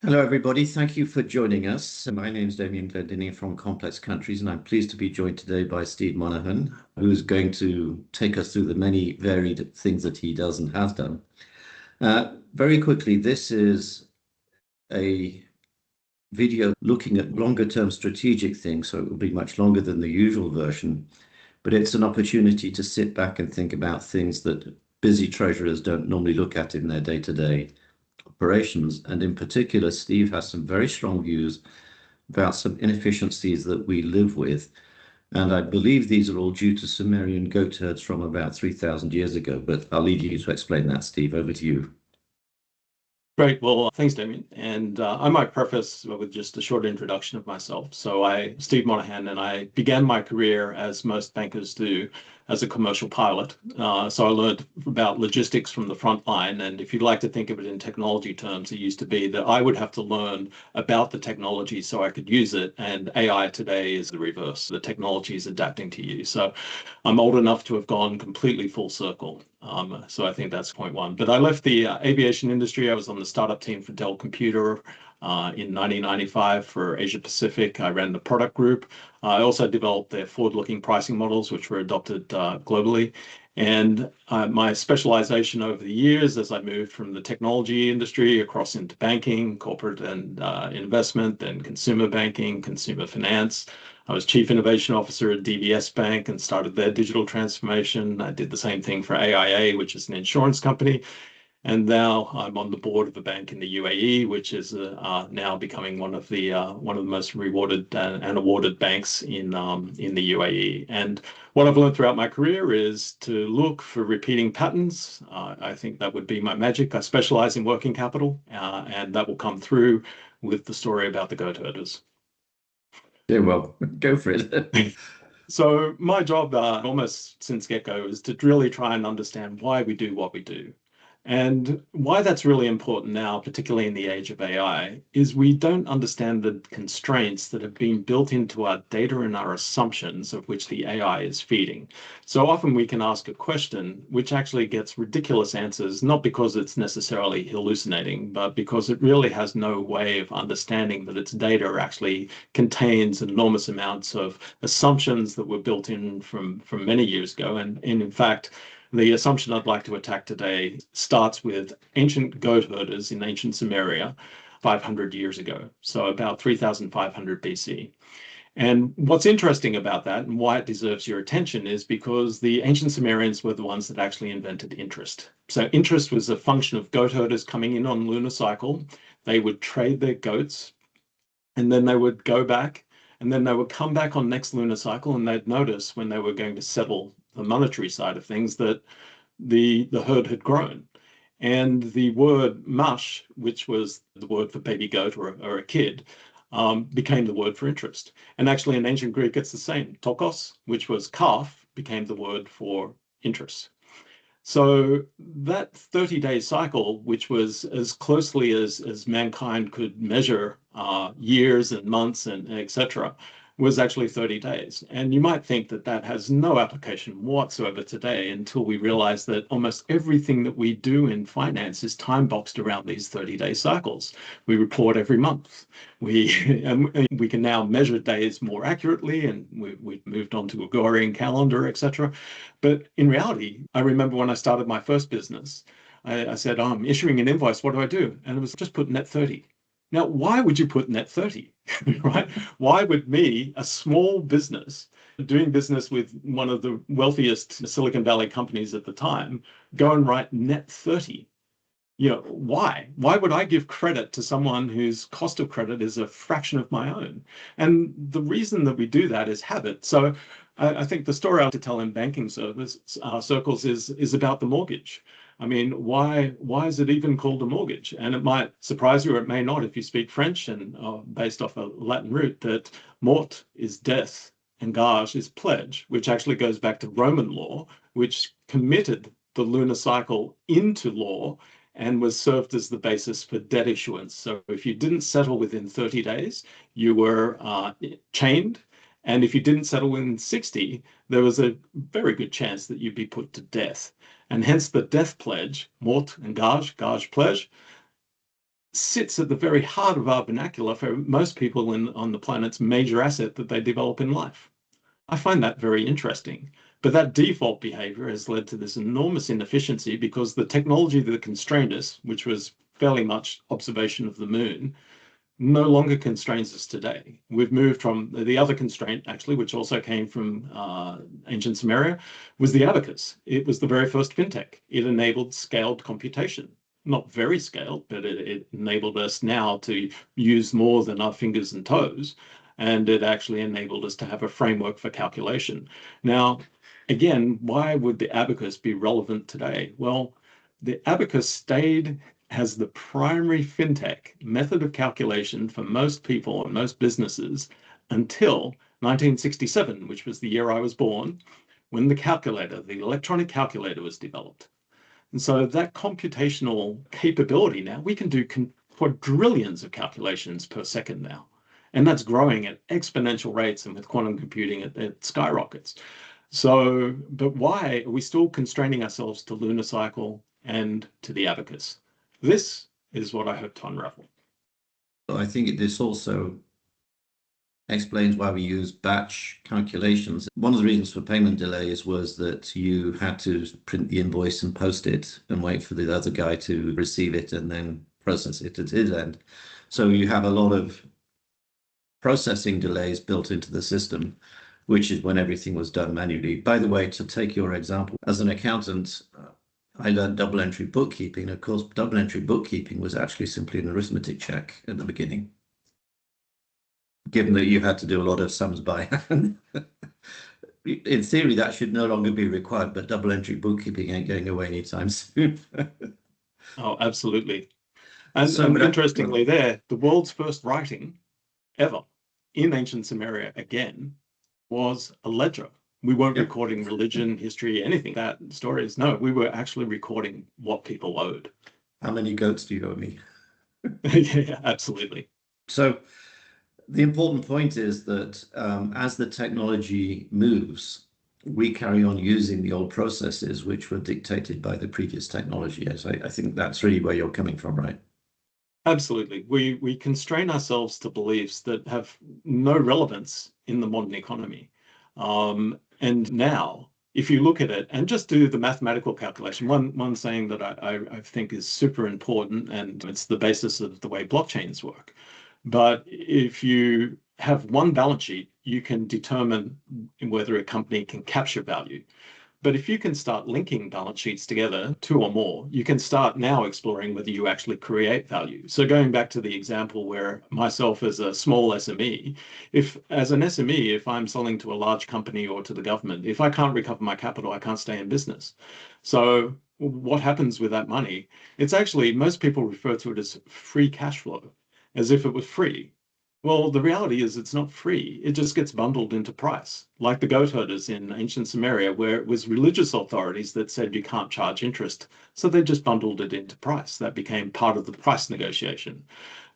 Hello, everybody. Thank you for joining us. My name is Damian Glendinning from Complex Countries, and I'm pleased to be joined today by Steve Monaghan, who is going to take us through the many varied things that he does and has done. Very quickly, this is a video looking at longer-term strategic things, so it will be much longer than the usual version, but it's an opportunity to sit back and think about things that busy treasurers don't normally look at in their day-to-day operations. And in particular, Steve has some very strong views about some inefficiencies that we live with. And I believe these are all due to Sumerian goat herds from about 3,000 years ago. But I'll leave you to explain that, Steve. Over to you. Great. Well, thanks, Damien. And I might preface with just a short introduction of myself. So Steve Monaghan, and I began my career, as most bankers do, as a commercial pilot. So I learned about logistics from the front line. And if you'd like to think of it in technology terms, it used to be that I would have to learn about the technology so I could use it. And AI today is the reverse. The technology is adapting to you. So I'm old enough to have gone completely full circle. So I think that's point one. But I left the aviation industry. I was on the startup team for Dell Computer in 1995 for Asia Pacific. I ran the product group. I also developed their forward-looking pricing models, which were adopted globally. And my specialization over the years, as I moved from the technology industry across into banking, corporate and investment, then consumer banking, consumer finance. I was Chief Innovation Officer at DBS Bank and started their digital transformation. I did the same thing for AIA, which is an insurance company. And now I'm on the board of a bank in the UAE, which is now becoming one of the most rewarded and awarded banks in the UAE. And what I've learned throughout my career is to look for repeating patterns. I think that would be my magic. I specialize in working capital, and that will come through with the story about the goat herders. Yeah, well, go for it. So my job almost since get-go is to really try and understand why we do what we do. And why that's really important now, particularly in the age of AI, is we don't understand the constraints that have been built into our data and our assumptions of which the AI is feeding. So often we can ask a question which actually gets ridiculous answers, not because it's necessarily hallucinating, but because it really has no way of understanding that its data actually contains enormous amounts of assumptions that were built in from many years ago. And in fact, the assumption I'd like to attack today starts with ancient goat herders in ancient Sumeria 500 years ago, so about 3,500 BC. And what's interesting about that and why it deserves your attention is because the ancient Sumerians were the ones that actually invented interest. So interest was a function of goat herders coming in on lunar cycle. They would trade their goats, and then they would go back, and then they would come back on next lunar cycle, and they'd notice when they were going to settle the monetary side of things that the herd had grown. And the word mush, which was the word for baby goat or a kid, became the word for interest. And actually in ancient Greek, it's the same. Tokos, which was calf, became the word for interest. So that 30-day cycle, which was as closely as mankind could measure years and months and et cetera, was actually 30 days. And you might think that that has no application whatsoever today until we realize that almost everything that we do in finance is time boxed around these 30-day cycles. We report every month. We can now measure days more accurately, and we've moved on to a Gregorian calendar, etc. But in reality, I remember when I started my first business, I said, I'm issuing an invoice, what do I do? And it was just put net 30. Now, why would you put net 30, right? Why would me, a small business, doing business with one of the wealthiest Silicon Valley companies at the time, go and write net 30? You know, why? Why would I give credit to someone whose cost of credit is a fraction of my own? And the reason that we do that is habit. So I think the story I like to tell in banking circles is about the mortgage. I mean, why is it even called a mortgage? And it might surprise you, or it may not, if you speak French and based off a Latin root, that mort is death and gage is pledge, which actually goes back to Roman law, which committed the lunar cycle into law and was served as the basis for debt issuance. So if you didn't settle within 30 days, you were chained. And if you didn't settle within 60, there was a very good chance that you'd be put to death. And hence the death pledge, mort and gage pledge, sits at the very heart of our vernacular for most people on the planet's major asset that they develop in life. I find that very interesting. But that default behavior has led to this enormous inefficiency because the technology that constrained us, which was fairly much observation of the moon, no longer constrains us today. We've moved from the other constraint, actually, which also came from ancient Sumeria, was the abacus. It was the very first fintech. It enabled scaled computation. Not very scaled, but it enabled us now to use more than our fingers and toes. And it actually enabled us to have a framework for calculation. Now, again, why would the abacus be relevant today? Well, the abacus stayed as the primary fintech method of calculation for most people and most businesses until 1967, which was the year I was born, when the electronic calculator was developed. And so that computational capability now, we can do quadrillions of calculations per second now. And that's growing at exponential rates, and with quantum computing, it skyrockets. So, but why are we still constraining ourselves to lunar cycle and to the abacus? This is what I hope to unravel. I think this also explains why we use batch calculations. One of the reasons for payment delays was that you had to print the invoice and post it and wait for the other guy to receive it and then process it at his end. So you have a lot of processing delays built into the system, which is when everything was done manually. By the way, to take your example, as an accountant, I learned double entry bookkeeping. Of course, double entry bookkeeping was actually simply an arithmetic check at the beginning, given that you had to do a lot of sums by hand. In theory, that should no longer be required, but double entry bookkeeping ain't going away anytime soon. Oh, absolutely. And interestingly there, the world's first writing ever in ancient Sumeria, again, was a ledger. We weren't recording religion, history, anything, that stories. No, we were actually recording what people owed. How many goats do you owe me? Yeah, absolutely. So the important point is that as the technology moves, we carry on using the old processes which were dictated by the previous technology. Yes, I think that's really where you're coming from, right? Absolutely. We constrain ourselves to beliefs that have no relevance in the modern economy. And now, if you look at it and just do the mathematical calculation, one saying that I think is super important, and it's the basis of the way blockchains work. But if you have one balance sheet, you can determine whether a company can capture value. But if you can start linking balance sheets together, two or more, you can start now exploring whether you actually create value. So going back to the example where myself as a small SME, if as an SME, if I'm selling to a large company or to the government, if I can't recover my capital, I can't stay in business. So what happens with that money? It's actually, most people refer to it as free cash flow, as if it was free. Well, the reality is it's not free. It just gets bundled into price, like the goat herders in ancient Sumeria, where it was religious authorities that said you can't charge interest. So they just bundled it into price. That became part of the price negotiation.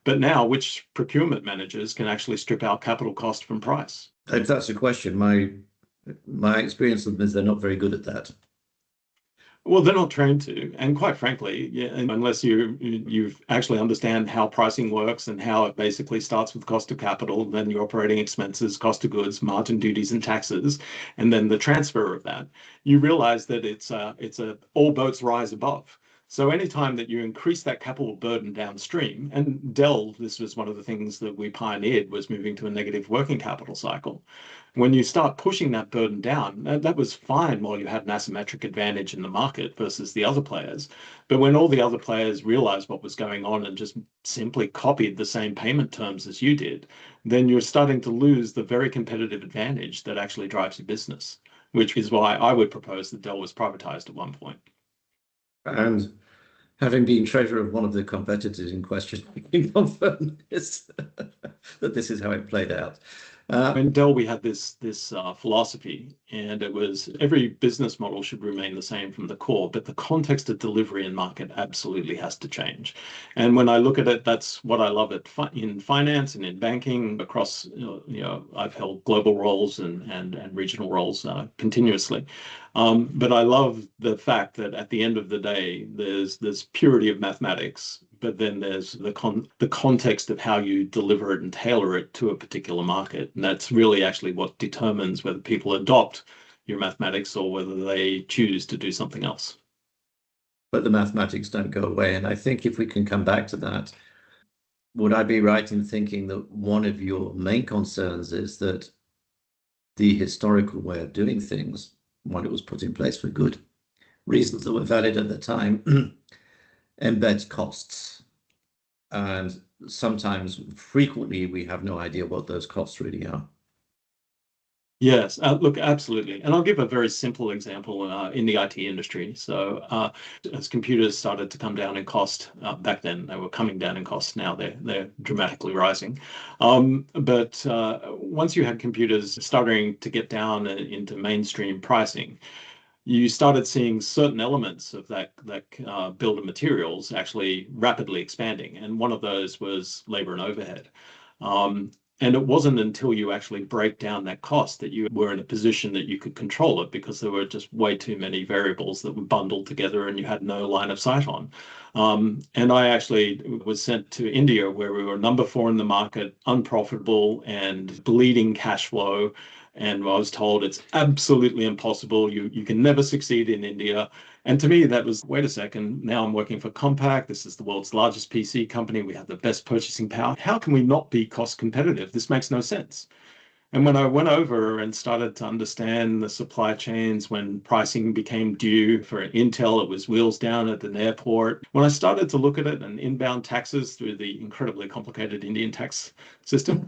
But now, which procurement managers can actually strip out capital cost from price? If that's a question, my experience with them is they're not very good at that. Well, they're not trained to, and quite frankly, yeah, unless you actually understand how pricing works and how it basically starts with cost of capital, then your operating expenses, cost of goods, margin duties, and taxes, and then the transfer of that, you realize that it's a all boats rise above. So anytime that you increase that capital burden downstream, and Dell, this was one of the things that we pioneered, was moving to a negative working capital cycle. When you start pushing that burden down, that was fine while you had an asymmetric advantage in the market versus the other players. But when all the other players realized what was going on and just simply copied the same payment terms as you did, then you're starting to lose the very competitive advantage that actually drives your business, which is why I would propose that Dell was privatized at one point. And having been treasurer of one of the competitors in question, I can confirm that this is how it played out. In Dell, we had this philosophy, and it was every business model should remain the same from the core, but the context of delivery and market absolutely has to change. And when I look at it, that's what I love in finance and in banking across, I've held global roles and regional roles continuously. But I love the fact that at the end of the day, there's purity of mathematics, but then there's the context of how you deliver it and tailor it to a particular market. And that's really actually what determines whether people adopt your mathematics or whether they choose to do something else. But the mathematics don't go away. And I think if we can come back to that, would I be right in thinking that one of your main concerns is that the historical way of doing things, when it was put in place for good reasons that were valid at the time, embeds costs? And sometimes, frequently, we have no idea what those costs really are. Yes, look, absolutely. And I'll give a very simple example in the IT industry. So as computers started to come down in cost, back then they were coming down in cost. Now they're dramatically rising. But once you had computers starting to get down into mainstream pricing, you started seeing certain elements of that bill of materials actually rapidly expanding. And one of those was labor and overhead. And it wasn't until you actually break down that cost that you were in a position that you could control it, because there were just way too many variables that were bundled together and you had no line of sight on. And I actually was sent to India, where we were number 4 in the market, unprofitable and bleeding cash flow. And I was told it's absolutely impossible. You can never succeed in India. And to me, that was, wait a second, now I'm working for Compaq. This is the world's largest PC company. We have the best purchasing power. How can we not be cost competitive? This makes no sense. And when I went over and started to understand the supply chains, when pricing became due for Intel, it was wheels down at an airport. When I started to look at it and inbound taxes through the incredibly complicated Indian tax system,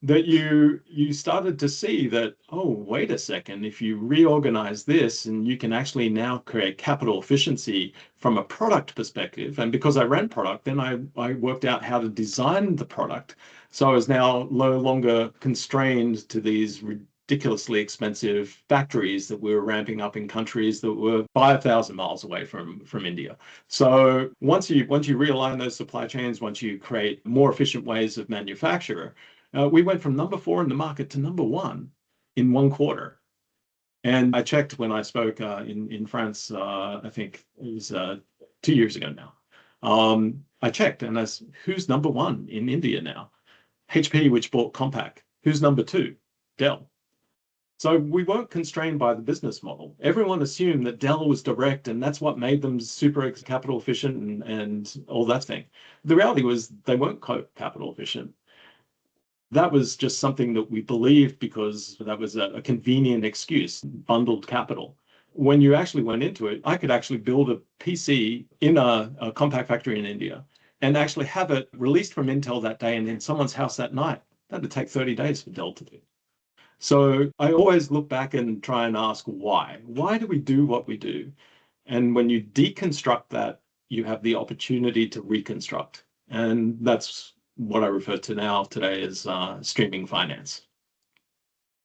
that you started to see that, oh, wait a second, if you reorganize this and you can actually now create capital efficiency from a product perspective. And because I ran product, then I worked out how to design the product. So I was now no longer constrained to these ridiculously expensive factories that we were ramping up in countries that were 5,000 miles away from India. So once you realign those supply chains, once you create more efficient ways of manufacture, we went from number 4 in the market to number 1 in 1 quarter. And I checked when I spoke in France, I think it was 2 years ago now. I checked and who's number 1 in India now? HP, which bought Compaq. Who's number 2? Dell. So we weren't constrained by the business model. Everyone assumed that Dell was direct, and that's what made them super capital efficient and all that thing. The reality was they weren't capital efficient. That was just something that we believed because that was a convenient excuse, bundled capital. When you actually went into it, I could actually build a PC in a Compaq factory in India and actually have it released from Intel that day and in someone's house that night. That would take 30 days for Dell to do. So I always look back and try and ask why. Why do we do what we do? And when you deconstruct that, you have the opportunity to reconstruct. And that's what I refer to now today as streaming finance.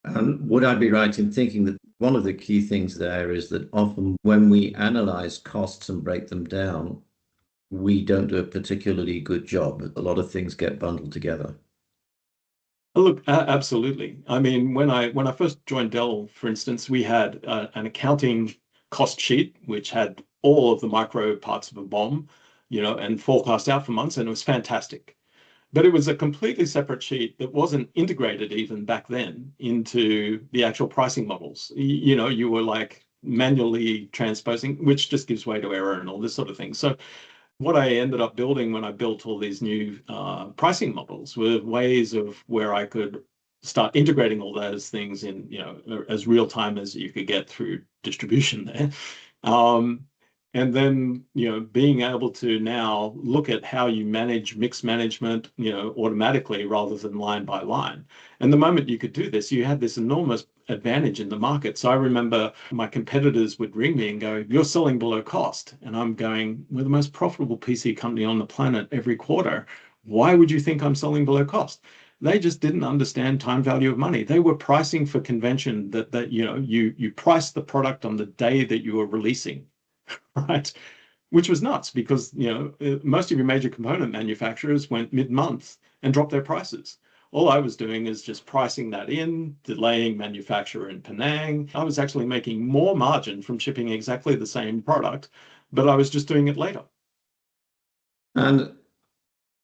And would I be right in thinking that one of the key things there is that often when we analyze costs and break them down, we don't do a particularly good job. A lot of things get bundled together. Look, absolutely. I mean, when I first joined Dell, for instance, we had an accounting cost sheet which had all of the micro parts of a BOM, and forecast out for months, and it was fantastic. But it was a completely separate sheet that wasn't integrated even back then into the actual pricing models. You were like manually transposing, which just gives way to error and all this sort of thing. So what I ended up building when I built all these new pricing models were ways of where I could start integrating all those things in, as real time as you could get through distribution there. And then, being able to now look at how you manage mix management, automatically rather than line by line. And the moment you could do this, you had this enormous advantage in the market. So I remember my competitors would ring me and go, "You're selling below cost." And I'm going, "We're the most profitable PC company on the planet every quarter. Why would you think I'm selling below cost?" They just didn't understand time value of money. They were pricing for convention that you priced the product on the day that you were releasing. Right, which was nuts because most of your major component manufacturers went mid-month and dropped their prices. All I was doing is just pricing that in, delaying manufacture in Penang. I was actually making more margin from shipping exactly the same product, but I was just doing it later. And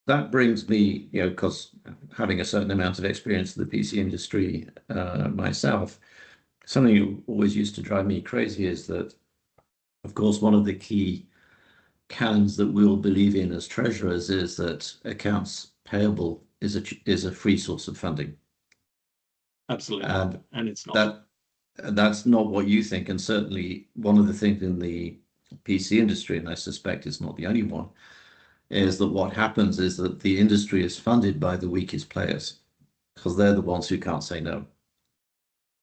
that brings me, because having a certain amount of experience in the PC industry myself, something that always used to drive me crazy is that, of course, one of the key canons that we'll believe in as treasurers is that accounts payable is a free source of funding. Absolutely not. And And it's not. that that's not what you think. And certainly one of the things in the PC industry, and I suspect it's not the only one, is that what happens is that the industry is funded by the weakest players because they're the ones who can't say no.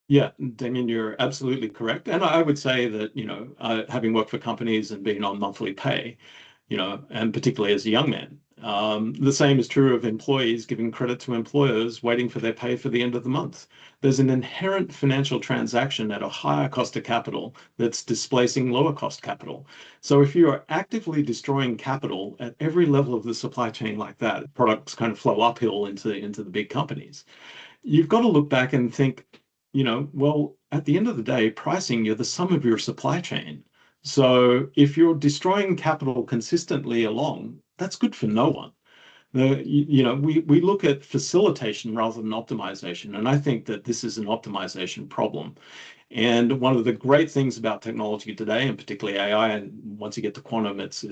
Yeah, Damien, you're absolutely correct. And I would say that, having worked for companies and being on monthly pay, and particularly as a young man, the same is true of employees giving credit to employers waiting for their pay for the end of the month. There's an inherent financial transaction at a higher cost of capital that's displacing lower cost capital. So if you are actively destroying capital at every level of the supply chain like that, products kind of flow uphill into the big companies. You've got to look back and think, well, at the end of the day, pricing, you're the sum of your supply chain. So if you're destroying capital consistently along, that's good for no one. We look at facilitation rather than optimization, and I think that this is an optimization problem. And one of the great things about technology today, and particularly AI, and once you get to quantum, it's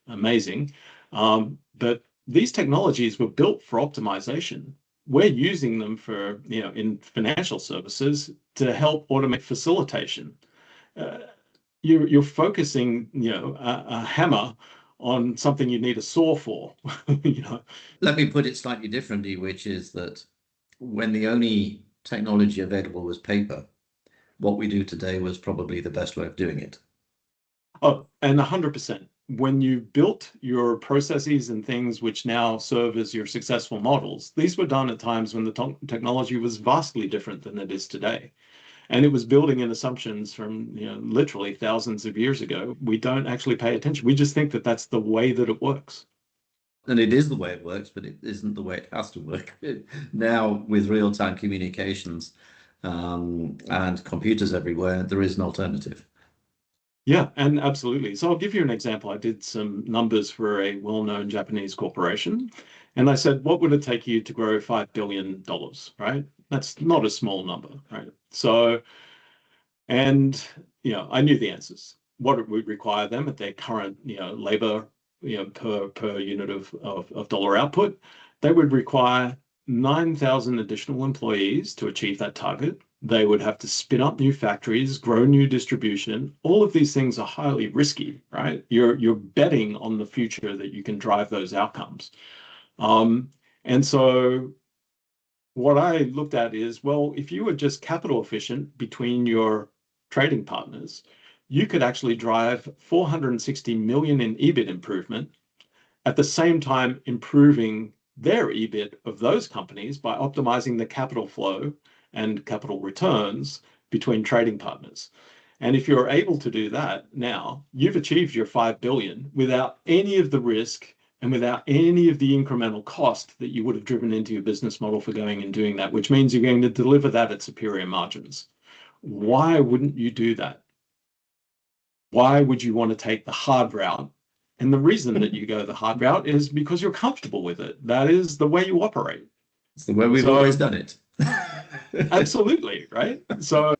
amazing. But these technologies were built for optimization. We're using them for, in financial services to help automate facilitation. Uh, you're focusing, a hammer on something you need a saw for, Let me put it slightly differently, which is that when the only technology available was paper, what we do today was probably the best way of doing it. Oh, and 100%. When you built your processes and things which now serve as your successful models, these were done at times when the technology was vastly different than it is today. And it was building in assumptions from, literally thousands of years ago. We don't actually pay attention. We just think that that's the way that it works. And it is the way it works, but it isn't the way it has to work. Now, with real-time communications and computers everywhere, there is an alternative. Yeah, and absolutely. So I'll give you an example. I did some numbers for a well-known Japanese corporation, and I said, what would it take you to grow $5 billion, right? That's not a small number, right? So, and, I knew the answers. What it would require them at their current, labor, per unit of dollar output, they would require 9,000 additional employees to achieve that target. They would have to spin up new factories, grow new distribution. All of these things are highly risky, right? You're betting on the future that you can drive those outcomes. And so what I looked at is, well, if you were just capital efficient between your trading partners, you could actually drive 460 million in EBIT improvement, at the same time improving their EBIT of those companies by optimizing the capital flow and capital returns between trading partners. And if you're able to do that now, you've achieved your 5 billion without any of the risk and without any of the incremental cost that you would have driven into your business model for going and doing that, which means you're going to deliver that at superior margins. Why wouldn't you do that? Why would you want to take the hard route? And the reason that you go the hard route is because you're comfortable with it. That is the way you operate. It's the way we've always done it. Absolutely, right? So,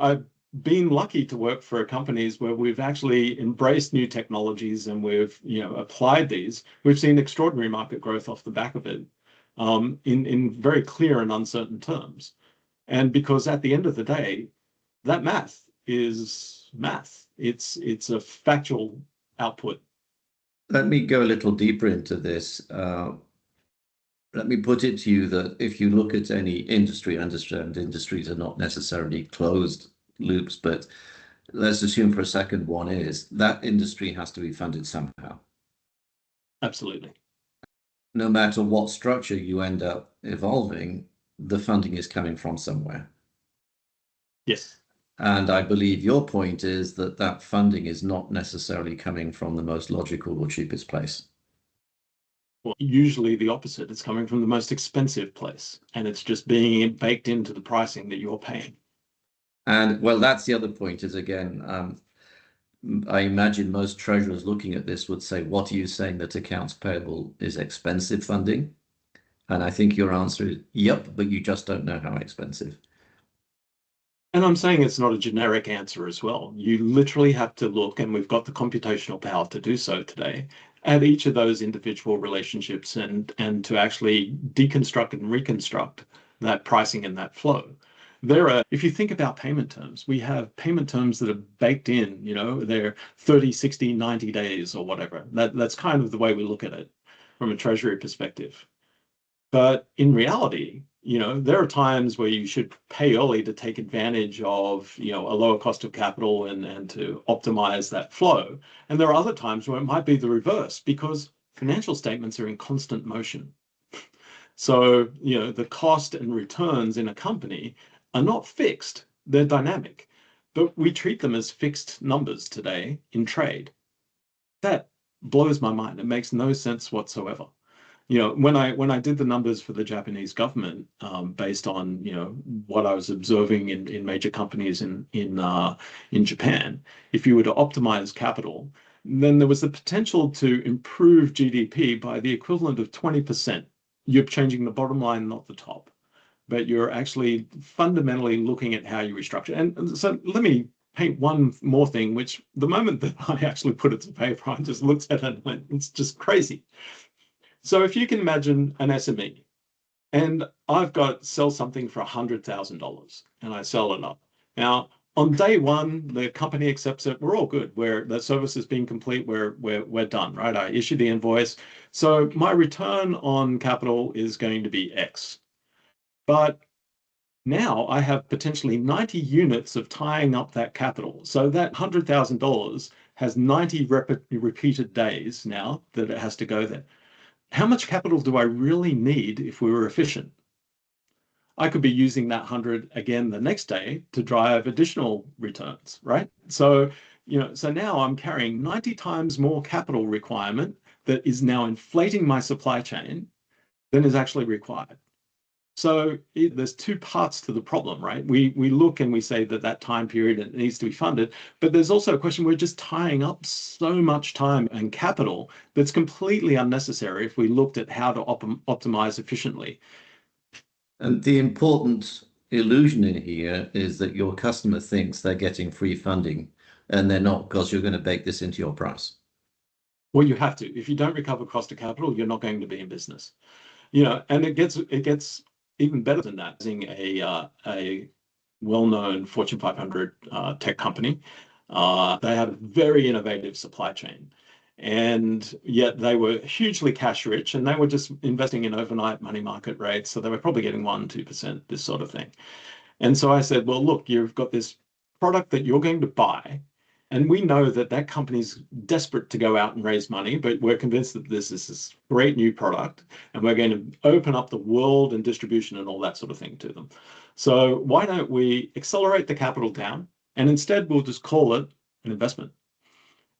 I've been lucky to work for companies where we've actually embraced new technologies and we've, applied these. We've seen extraordinary market growth off the back of it, in very clear and uncertain terms. And because at the end of the day, that math is math. It's a factual output. Let me go a little deeper into this. Let me put it to you that if you look at any industry, I understand industries are not necessarily closed loops, but let's assume for a second one is that industry has to be funded somehow. Absolutely. No matter what structure you end up evolving, the funding is coming from somewhere. Yes. And I believe your point is that that funding is not necessarily coming from the most logical or cheapest place. Well, usually the opposite. It's coming from the most expensive place, and it's just being baked into the pricing that you're paying. And well, that's the other point is again, I imagine most treasurers looking at this would say, what are you saying that accounts payable is expensive funding? And I think your answer is, yep, but you just don't know how expensive. And I'm saying it's not a generic answer as well. You literally have to look, and we've got the computational power to do so today, at each of those individual relationships and to actually deconstruct and reconstruct that pricing and that flow. If you think about payment terms, we have payment terms that are baked in, they're 30, 60, 90 days or whatever. That's kind of the way we look at it from a treasury perspective. But in reality, there are times where you should pay early to take advantage of, a lower cost of capital and to optimize that flow. And there are other times where it might be the reverse because financial statements are in constant motion. So, the cost and returns in a company are not fixed, they're dynamic. But we treat them as fixed numbers today in trade. That blows my mind. It makes no sense whatsoever. When I did the numbers for the Japanese government, based on what I was observing in major companies in Japan, if you were to optimize capital, then there was the potential to improve GDP by the equivalent of 20%. You're changing the bottom line, not the top, but you're actually fundamentally looking at how you restructure. And so let me paint one more thing, which the moment that I actually put it to paper, I just looked at it and went, it's just crazy. So if you can imagine an SME, and I've got sell something for $100,000 and I sell it up. Now, on day one, the company accepts it. We're all good. The service has been complete. We're done, right? I issue the invoice. So my return on capital is going to be X. But now I have potentially 90 units of tying up that capital. So that $100,000 has 90 repeated days now that it has to go there. How much capital do I really need if we were efficient? I could be using that 100 again the next day to drive additional returns, right? So, so now I'm carrying 90 times more capital requirement that is now inflating my supply chain than is actually required. So there's two parts to the problem, right? We look and we say that time period it needs to be funded, but there's also a question we're just tying up so much time and capital that's completely unnecessary if we looked at how to optimize efficiently. And the important illusion in here is that your customer thinks they're getting free funding and they're not, because you're going to bake this into your price. Well, you have to. If you don't recover cost of capital, you're not going to be in business. And it gets even better than that. Using a well-known Fortune 500 tech company, they had a very innovative supply chain, and yet they were hugely cash rich, and they were just investing in overnight money market rates, so they were probably getting 1-2%, this sort of thing. And so I said, well, look, you've got this product that you're going to buy. And we know that company's desperate to go out and raise money, but we're convinced that this is this great new product and we're going to open up the world and distribution and all that sort of thing to them. So why don't we accelerate the capital down and instead we'll just call it an investment.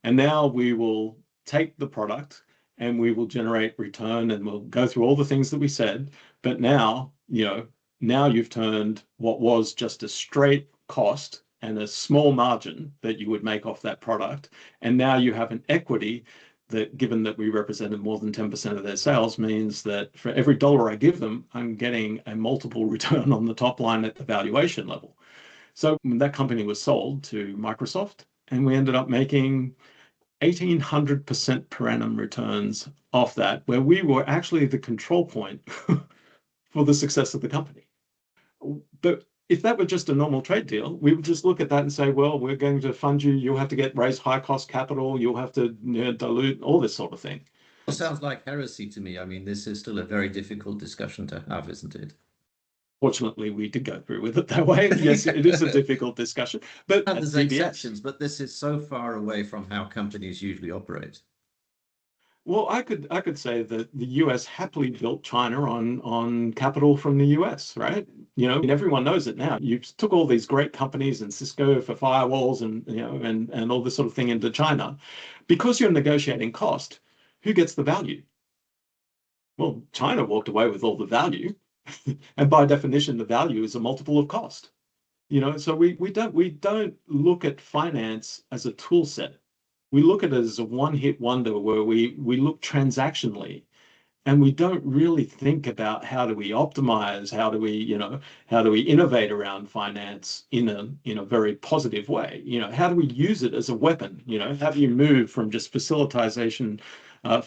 And now we will take the product and we will generate return and we'll go through all the things that we said. But now, now you've turned what was just a straight cost and a small margin that you would make off that product. And now you have an equity that, given that we represented more than 10% of their sales, means that for every dollar I give them, I'm getting a multiple return on the top line at the valuation level. So that company was sold to Microsoft, and we ended up making 1,800% per annum returns off that, where we were actually the control point for the success of the company. But if that were just a normal trade deal, we would just look at that and say, well, we're going to fund you. You'll have to raise high cost capital. You'll have to dilute all this sort of thing. It sounds like heresy to me. I mean, this is still a very difficult discussion to have, isn't it? Fortunately, we did go through with it that way. Yes, it is a difficult discussion. But there's exceptions, but this is so far away from how companies usually operate. Well, I could say that the US happily built China on capital from the US, right? And everyone knows it now. You took all these great companies and Cisco for firewalls and and all this sort of thing into China. Because you're negotiating cost, who gets the value? Well, China walked away with all the value. And by definition, the value is a multiple of cost. So we don't look at finance as a tool set. We look at it as a one-hit wonder where we look transactionally, and we don't really think about how do we optimize, how do we innovate around finance in a very positive way. How do we use it as a weapon? How do you move from just facilitation to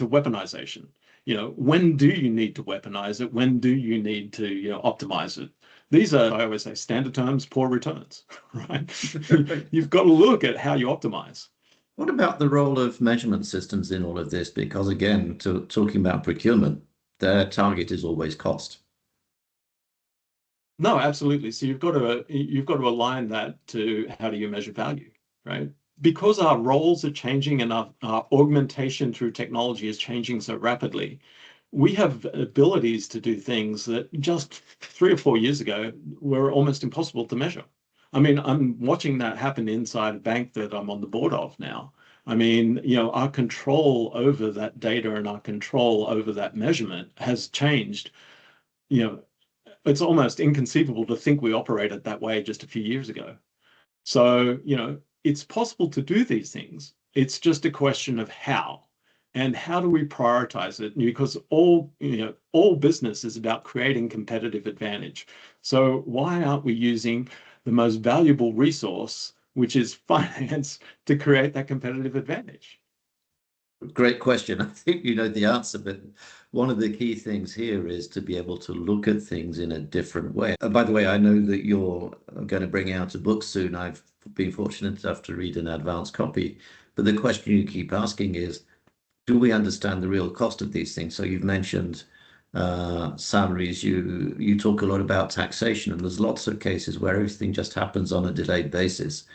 weaponization? When do you need to weaponize it? When do you need to, optimize it? These are, I always say, standard terms, poor returns, right? You've got to look at how you optimize. What about the role of measurement systems in all of this? Because again, talking about procurement, their target is always cost. No, absolutely. So you've got to align that to how do you measure value, right? Because our roles are changing and our augmentation through technology is changing so rapidly, we have abilities to do things that just 3 or 4 years ago were almost impossible to measure. I mean, I'm watching that happen inside a bank that I'm on the board of now. I mean, our control over that data and our control over that measurement has changed. You know, it's almost inconceivable to think we operated that way just a few years ago. So, it's possible to do these things. It's just a question of how. And how do we prioritize it? Because all business is about creating competitive advantage. So why aren't we using the most valuable resource, which is finance, to create that competitive advantage? Great question. I think you know the answer, but one of the key things here is to be able to look at things in a different way. By the way, I know that you're going to bring out a book soon. I've been fortunate enough to read an advanced copy, but the question you keep asking is, do we understand the real cost of these things? So you've mentioned salaries. You talk a lot about taxation, and there's lots of cases where everything just happens on a delayed basis,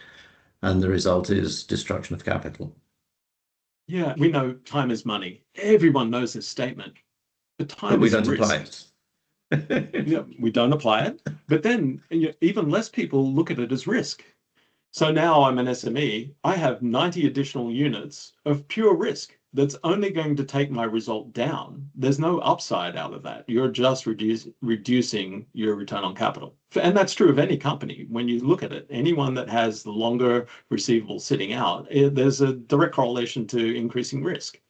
and the result is destruction of capital. Yeah, we know time is money. Everyone knows this statement, but But time we is don't apply risk. it. Yeah, we don't apply it, but then even less people look at it as risk. So now I'm an SME. I have 90 additional units of pure risk that's only going to take my result down. There's no upside out of that. You're just reducing your return on capital. And that's true of any company. When you look at it, anyone that has the longer receivables sitting out, there's a direct correlation to increasing risk.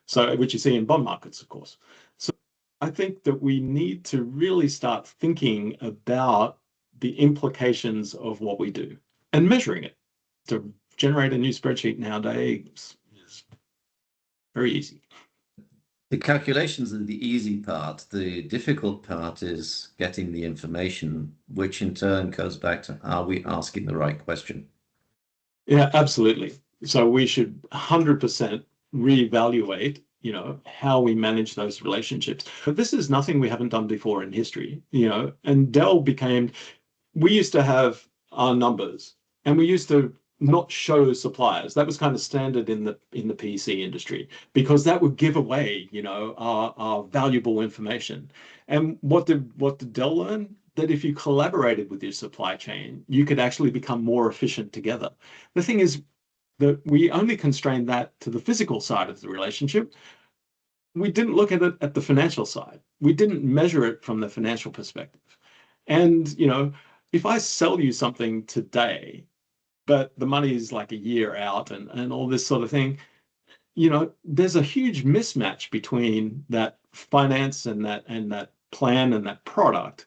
So, which you see in bond markets, of course. So I think that we need to really start thinking about the implications of what we do and measuring it. To generate a new spreadsheet nowadays is very easy. The calculations are the easy part. The difficult part is getting the information, which in turn goes back to, are we asking the right question? Yeah, absolutely. So we should 100% reevaluate, how we manage those relationships. But this is nothing we haven't done before in history, and we used to have our numbers and we used to not show suppliers. That was kind of standard in the PC industry because that would give away, our valuable information. And what did Dell learn? That if you collaborated with your supply chain, you could actually become more efficient together. The thing is that we only constrained that to the physical side of the relationship. We didn't look at it at the financial side. We didn't measure it from the financial perspective. And, if I sell you something today, but the money is like a year out and all this sort of thing, there's a huge mismatch between that finance and that plan and that product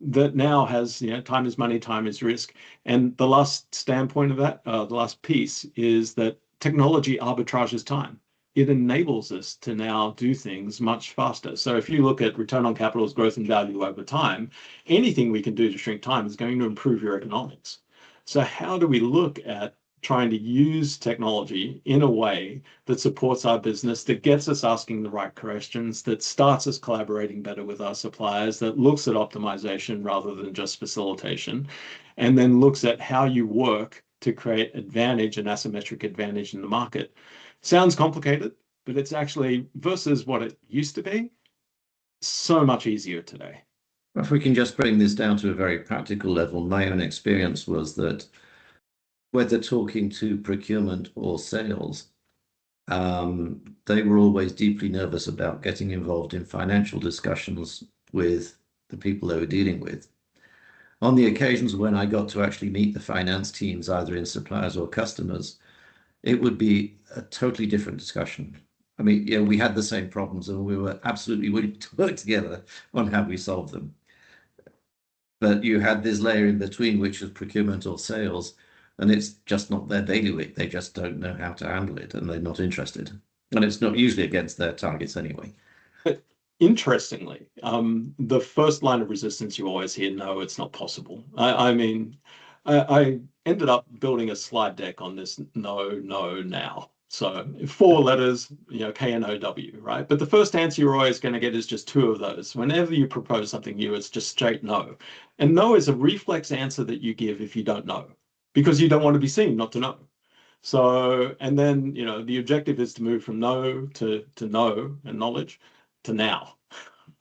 that now has, time is money, time is risk. And the last standpoint of that, the last piece is that technology arbitrages time. It enables us to now do things much faster. So if you look at return on capital's growth and value over time, anything we can do to shrink time is going to improve your economics. So how do we look at trying to use technology in a way that supports our business, that gets us asking the right questions, that starts us collaborating better with our suppliers, that looks at optimization rather than just facilitation, and then looks at how you work to create advantage and asymmetric advantage in the market. Sounds complicated, but it's actually, versus what it used to be, so much easier today. If we can just bring this down to a very practical level, my own experience was that whether talking to procurement or sales, they were always deeply nervous about getting involved in financial discussions with the people they were dealing with. On the occasions when I got to actually meet the finance teams, either in suppliers or customers, it would be a totally different discussion. I mean, yeah, we had the same problems and we were absolutely willing to work together on how we solve them. But you had this layer in between, which was procurement or sales, and it's just not their bailiwick. They just don't know how to handle it and they're not interested. And it's not usually against their targets anyway. But interestingly, the first line of resistance you always hear, no, it's not possible. I mean, I ended up building a slide deck on this no, no, now. So 4 letters, KNOW, right? But the first answer you're always going to get is just 2 of those. Whenever you propose something new, it's just straight no. And no is a reflex answer that you give if you don't know, because you don't want to be seen not to know. So, and then, the objective is to move from no to know and knowledge to now,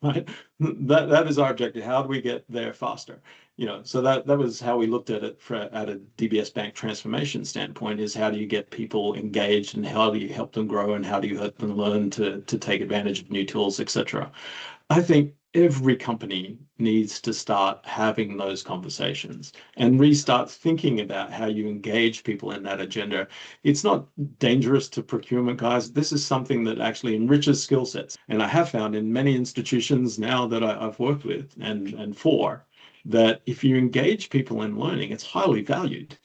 right? That is our objective. How do we get there faster? So that was how we looked at it at a DBS Bank transformation standpoint, is how do you get people engaged and how do you help them grow and how do you help them learn to take advantage of new tools, etc. I think every company needs to start having those conversations and restart thinking about how you engage people in that agenda. It's not dangerous to procurement guys. This is something that actually enriches skill sets. And I have found in many institutions now that I've worked with and for, that if you engage people in learning, it's highly valued.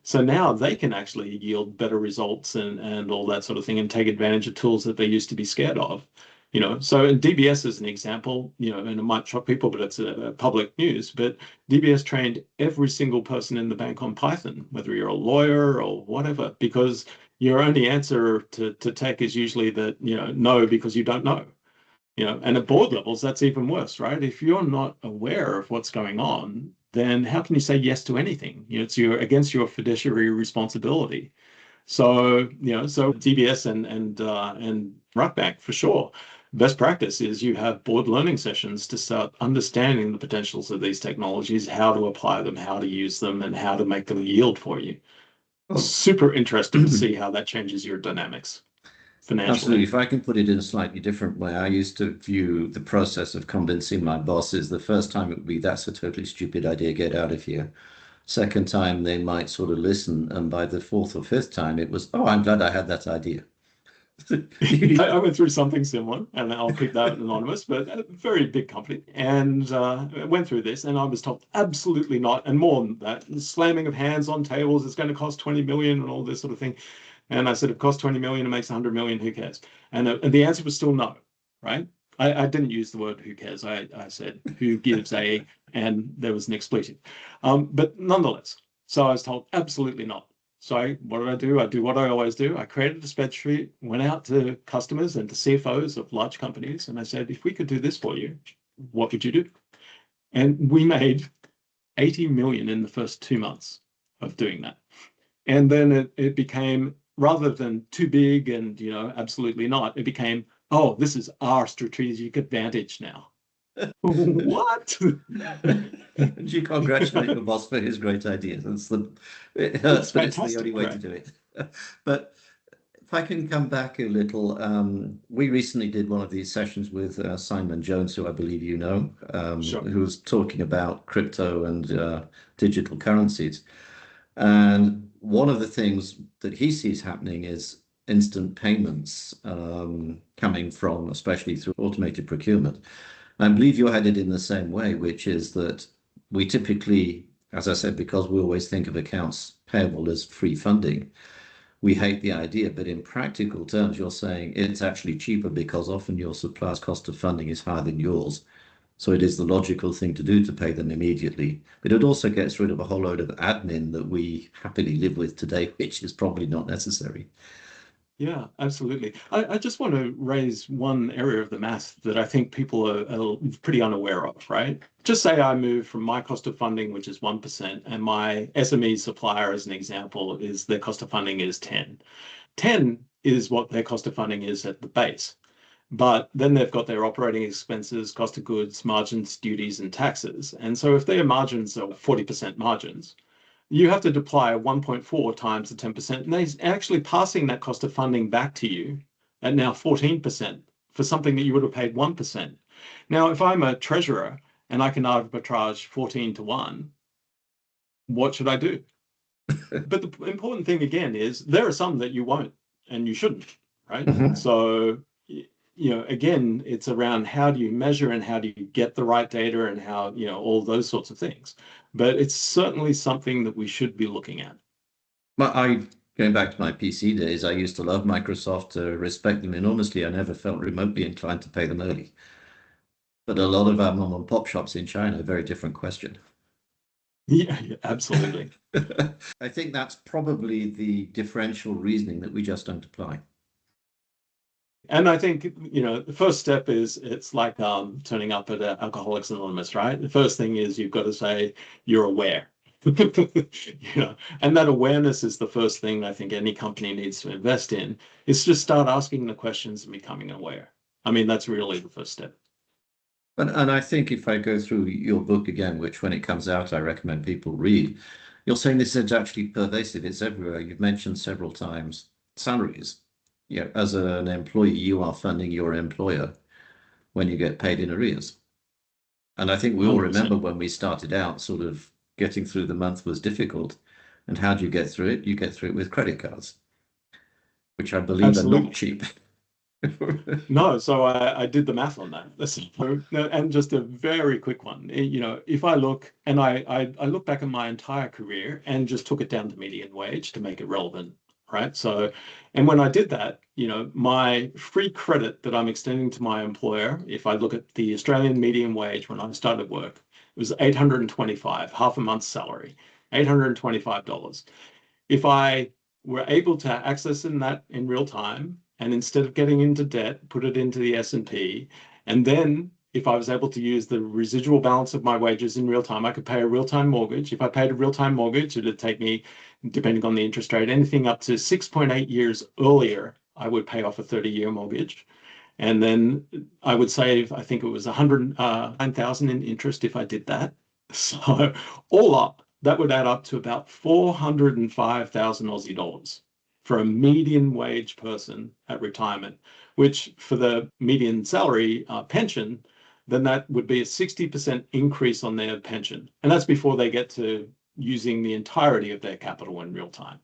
So now they can actually yield better results and all that sort of thing and take advantage of tools that they used to be scared of. So in DBS is an example, and it might shock people, but it's a public news, but DBS trained every single person in the bank on Python, whether you're a lawyer or whatever, because your only answer to tech is usually that, no, because you don't know. And at board levels, that's even worse, right? If you're not aware of what's going on, then how can you say yes to anything? It's against your fiduciary responsibility. So, so DBS and RuckBank for sure. Best practice is you have board learning sessions to start understanding the potentials of these technologies, how to apply them, how to use them, and how to make them yield for you. Oh, Super interested to see how that changes your dynamics financially. absolutely. If I can put it in a slightly different way, I used to view the process of convincing my bosses. The first time it would be, that's a totally stupid idea, get out of here. Second time, they might sort of listen. And by the fourth or fifth time, it was, oh, I'm glad I had that idea. I went through something similar, and I'll keep that anonymous, but a very big company, and went through this, and I was told absolutely not, and more than that, slamming of hands on tables, it's going to cost 20 million and all this sort of thing. And I said, it costs 20 million, it makes 100 million, who cares? And the answer was still no, right? I didn't use the word who cares. I said, who gives a, and there was an expletive. But nonetheless, so I was told absolutely not. So what did I do? I do what I always do. I created a spreadsheet, went out to customers and to CFOs of large companies, and I said, if we could do this for you, what would you do? And we made 80 million in the first 2 months of doing that. And then it became, rather than too big and, absolutely not, it became, oh, this is our strategic advantage now. What? And you congratulate your boss for his great idea. It hurts, but it's the only way to do it. But if I can come back a little, we recently did one of these sessions with Simon Jones, who I believe you know, Sure. who was talking about crypto and digital currencies. And one of the things that he sees happening is instant payments coming from, especially through automated procurement. I believe you're headed in the same way, which is that we typically, as I said, because we always think of accounts payable as free funding, we hate the idea. But in practical terms, you're saying it's actually cheaper because often your supplier's cost of funding is higher than yours. So it is the logical thing to do to pay them immediately. But it also gets rid of a whole load of admin that we happily live with today, which is probably not necessary. Yeah, absolutely. I just want to raise one area of the math that I think people are pretty unaware of, right? Just say I move from my cost of funding, which is 1%, and my SME supplier, as an example, is their cost of funding is 10. 10 is what their cost of funding is at the base. But then they've got their operating expenses, cost of goods, margins, duties, and taxes. And so if their margins are 40% margins, you have to deploy 1.4 times the 10%, and they're actually passing that cost of funding back to you at now 14% for something that you would have paid 1%. Now, if I'm a treasurer and I can arbitrage 14 to 1, what should I do? But the important thing again is there are some that you won't and you shouldn't, right? Mhm. So, again, it's around how do you measure and how do you get the right data and how, all those sorts of things. But it's certainly something that we should be looking at. Going back to my PC days, I used to love Microsoft, respect them enormously. I never felt remotely inclined to pay them early. But a lot of our mom and pop shops in China, a very different question. Yeah, absolutely. I think that's probably the differential reasoning that we just don't apply. And I think, the first step is it's like turning up at Alcoholics Anonymous, right? The first thing is you've got to say you're aware. And that awareness is the first thing I think any company needs to invest in, is just start asking the questions and becoming aware. I mean, that's really the first step. And I think if I go through your book again, which when it comes out, I recommend people read, you're saying this is actually pervasive. It's everywhere. You've mentioned several times salaries. As an employee, you are funding your employer when you get paid in arrears. And I think we all 100%. remember when we started out, sort of getting through the month was difficult. And how do you get through it? You get through it with credit cards, which I believe are not Absolutely. cheap. No, so I did the math on that. And just a very quick one. If I look and I look back at my entire career and just took it down to median wage to make it relevant, right? So, and when I did that, my free credit that I'm extending to my employer, if I look at the Australian median wage when I started work, it was 825, half a month's salary, $825. If I were able to access that in real time, and instead of getting into debt, put it into the S&P, and then if I was able to use the residual balance of my wages in real time, I could pay a real-time mortgage. If I paid a real-time mortgage, it'd take me, depending on the interest rate, anything up to 6.8 years earlier, I would pay off a 30-year mortgage. And then I would save, I think it was 109,000 in interest if I did that. So all up, that would add up to about 405,000 Aussie dollars for a median wage person at retirement, which for the median salary pension, then that would be a 60% increase on their pension. And that's before they get to using the entirety of their capital in real time.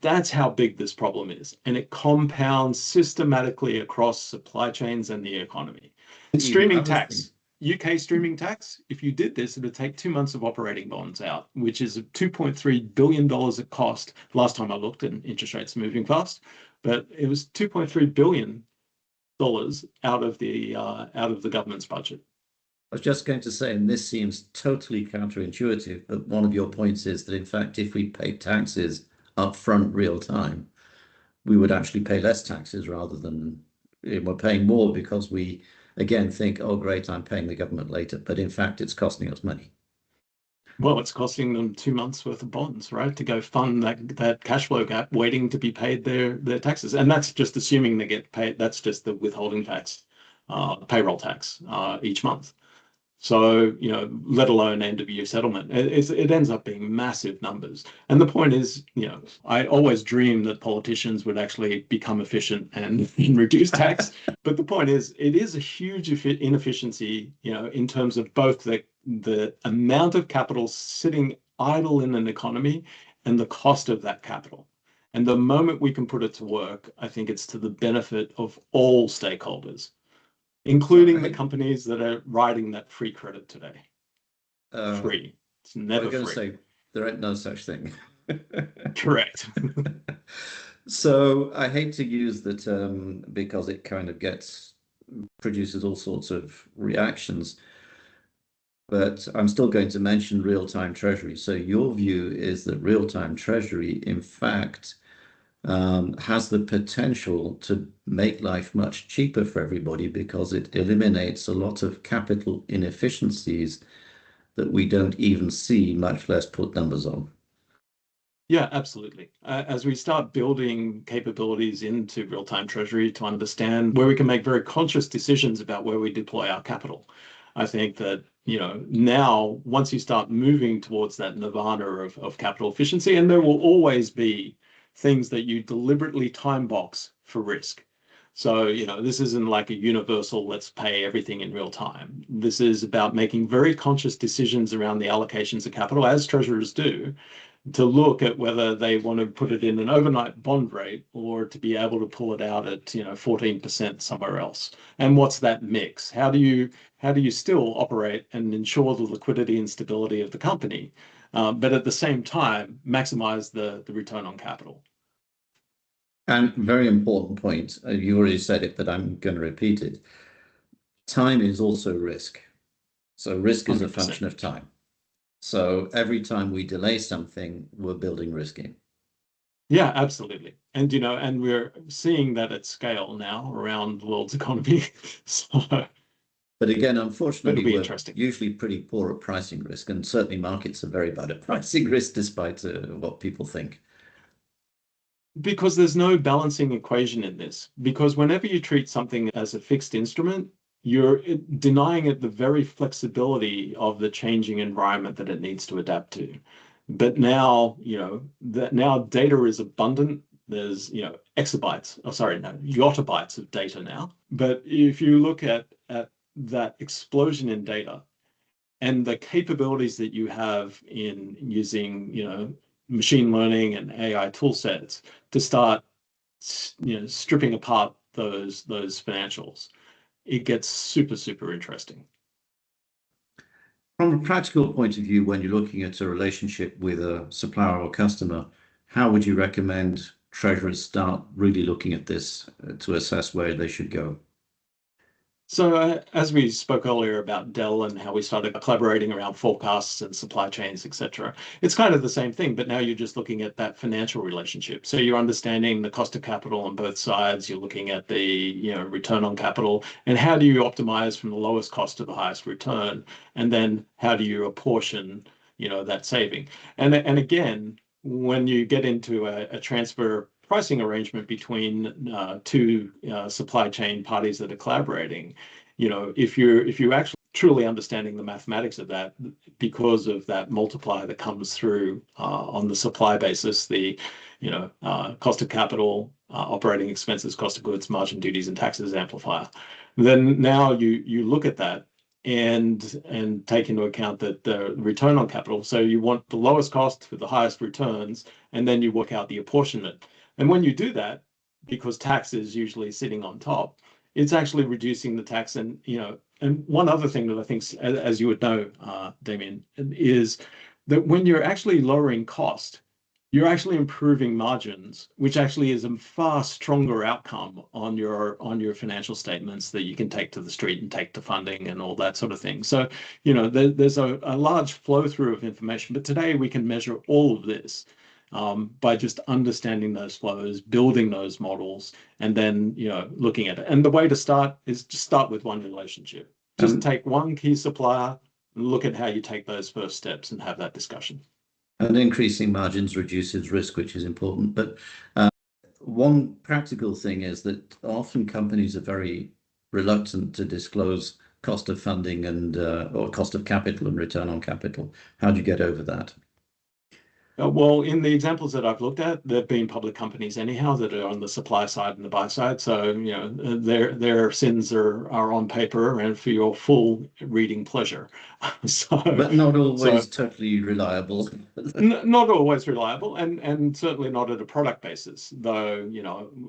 That's how big this problem is. And it compounds systematically across supply chains and the economy. The Streaming other thing, tax, UK streaming tax, if you did this, it would take 2 months of operating bonds out, which is $2.3 billion at cost. Last time I looked, and interest rates are moving fast, but it was $2.3 billion out of the government's budget. I was just going to say, and this seems totally counterintuitive, but one of your points is that in fact, if we paid taxes upfront real time, we would actually pay less taxes rather than we're paying more because we again think, oh great, I'm paying the government later, but in fact it's costing us money. Well, it's costing them 2 months worth of bonds, right, to go fund that cash flow gap, waiting to be paid their taxes, and that's just assuming they get paid. That's just the withholding tax, payroll tax each month. So, let alone end of year settlement, it ends up being massive numbers. And the point is, I always dream that politicians would actually become efficient and reduce tax. But the point is, it is a huge inefficiency, in terms of both the amount of capital sitting idle in an economy and the cost of that capital. And the moment we can put it to work, I think it's to the benefit of all stakeholders, So including the companies that are writing that free credit today. uh, Free. It's we're never going to free. say there ain't no such thing. Correct. So I hate to use the term because it kind of produces all sorts of reactions, but I'm still going to mention real-time treasury. So your view is that real-time treasury, in fact, has the potential to make life much cheaper for everybody because it eliminates a lot of capital inefficiencies that we don't even see, much less put numbers on. Yeah, absolutely. As we start building capabilities into real-time treasury to understand where we can make very conscious decisions about where we deploy our capital, I think that, now once you start moving towards that nirvana of capital efficiency, and there will always be things that you deliberately time box for risk. So, this isn't like a universal, let's pay everything in real time. This is about making very conscious decisions around the allocations of capital, as treasurers do, to look at whether they want to put it in an overnight bond rate or to be able to pull it out at 14% somewhere else. And what's that mix? How do you still operate and ensure the liquidity and stability of the company, but at the same time maximize the return on capital? And very important point, you already said it, but I'm going to repeat it. Time is also risk. So risk is a 100%. function of time. So every time we delay something, we're building risk in. Yeah, absolutely. And we're seeing that at scale now around the world's economy. So But again, it'll unfortunately, be we're interesting. usually pretty poor at pricing risk, and certainly markets are very bad at pricing risk, despite what people think. Because there's no balancing equation in this. Because whenever you treat something as a fixed instrument, you're denying it the very flexibility of the changing environment that it needs to adapt to. But now, that now data is abundant. There's, exabytes, oh, sorry, no, yottabytes of data now. But if you look at that explosion in data and the capabilities that you have in using, machine learning and AI tool sets to start, stripping apart those financials, it gets super, super interesting. From a practical point of view, when you're looking at a relationship with a supplier or customer, how would you recommend treasurers start really looking at this to assess where they should go? So as we spoke earlier about Dell and how we started collaborating around forecasts and supply chains, etc., it's kind of the same thing, but now you're just looking at that financial relationship. So you're understanding the cost of capital on both sides. You're looking at the return on capital, and how do you optimize from the lowest cost to the highest return, and then how do you apportion that saving. And again, when you get into a transfer pricing arrangement between two supply chain parties that are collaborating, if you're actually truly understanding the mathematics of that, because of that multiplier that comes through on the supply basis, the cost of capital, operating expenses, cost of goods, margin, duties, and taxes amplifier, then now you look at that and take into account that the return on capital. So you want the lowest cost with the highest returns, and then you work out the apportionment. And when you do that, because tax is usually sitting on top, it's actually reducing the tax. And one other thing that I think, as you would know, Damian, is that when you're actually lowering cost, you're actually improving margins, which actually is a far stronger outcome on your financial statements that you can take to the street and take to funding and all that sort of thing. So, there's a large flow through of information, but today we can measure all of this by just understanding those flows, building those models, and then looking at it. And the way to start is just start with one relationship. Just take one key supplier and look at how you take those first steps and have that discussion. And increasing margins reduces risk, which is important. But one practical thing is that often companies are very reluctant to disclose cost of funding and or cost of capital and return on capital. How do you get over that? Well, in the examples that I've looked at, they've been public companies anyhow that are on the supply side and the buy side. So, their sins are on paper and for your full reading pleasure. But not always totally reliable. Not always reliable, and certainly not at a product basis. Though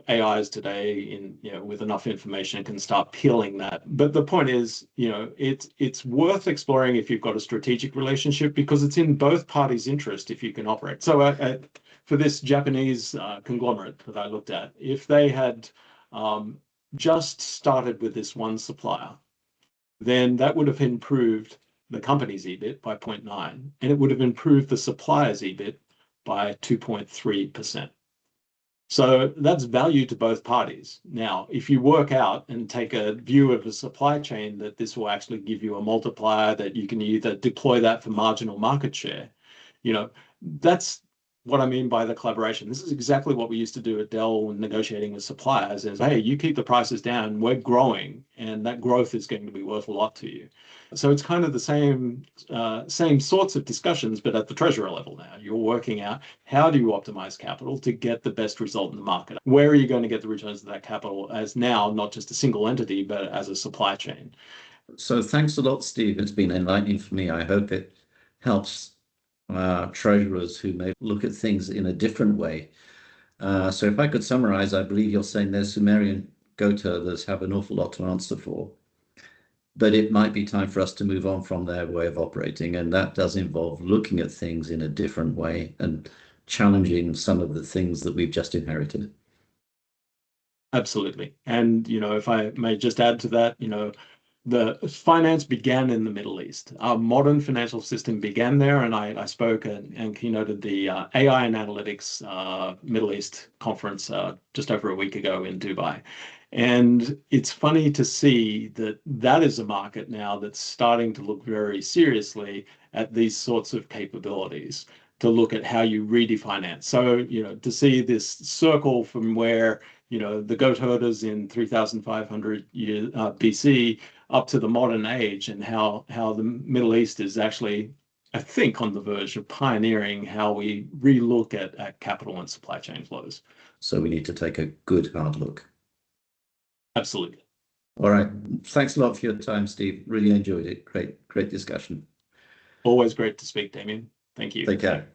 AIs today with enough information can start peeling that. But the point is, it's worth exploring if you've got a strategic relationship, because it's in both parties' interest if you can operate. So for this Japanese conglomerate that I looked at, if they had just started with this one supplier, then that would have improved the company's EBIT by 0.9, and it would have improved the supplier's EBIT by 2.3%. So that's value to both parties. Now, if you work out and take a view of a supply chain that this will actually give you a multiplier that you can either deploy that for marginal market share, that's what I mean by the collaboration. This is exactly what we used to do at Dell when negotiating with suppliers is, hey, you keep the prices down, we're growing, and that growth is going to be worth a lot to you. So it's kind of the same sorts of discussions, but at the treasurer level now. You're working out how do you optimize capital to get the best result in the market? Where are you going to get the returns of that capital as now, not just a single entity, but as a supply chain? So thanks a lot, Steve. It's been enlightening for me. I hope it helps treasurers who may look at things in a different way. So if I could summarize, I believe you're saying there's Sumerian goat herders have an awful lot to answer for, but it might be time for us to move on from their way of operating. And that does involve looking at things in a different way and challenging some of the things that we've just inherited. Absolutely. And, if I may just add to that, the finance began in the Middle East. Our modern financial system began there, and I spoke and keynoted the AI and Analytics Middle East conference just over a week ago in Dubai. And it's funny to see that that is a market now that's starting to look very seriously at these sorts of capabilities, to look at how you redefinance. So, to see this circle from where, the goat herders in 3,500 BC up to the modern age, and how the Middle East is actually, I think, on the verge of pioneering how we relook at capital and supply chain flows. So we need to take a good hard look. Absolutely. All right. Thanks a lot for your time, Steve. Really enjoyed it. Great discussion. Always great to speak, Damian. Thank you. Take care.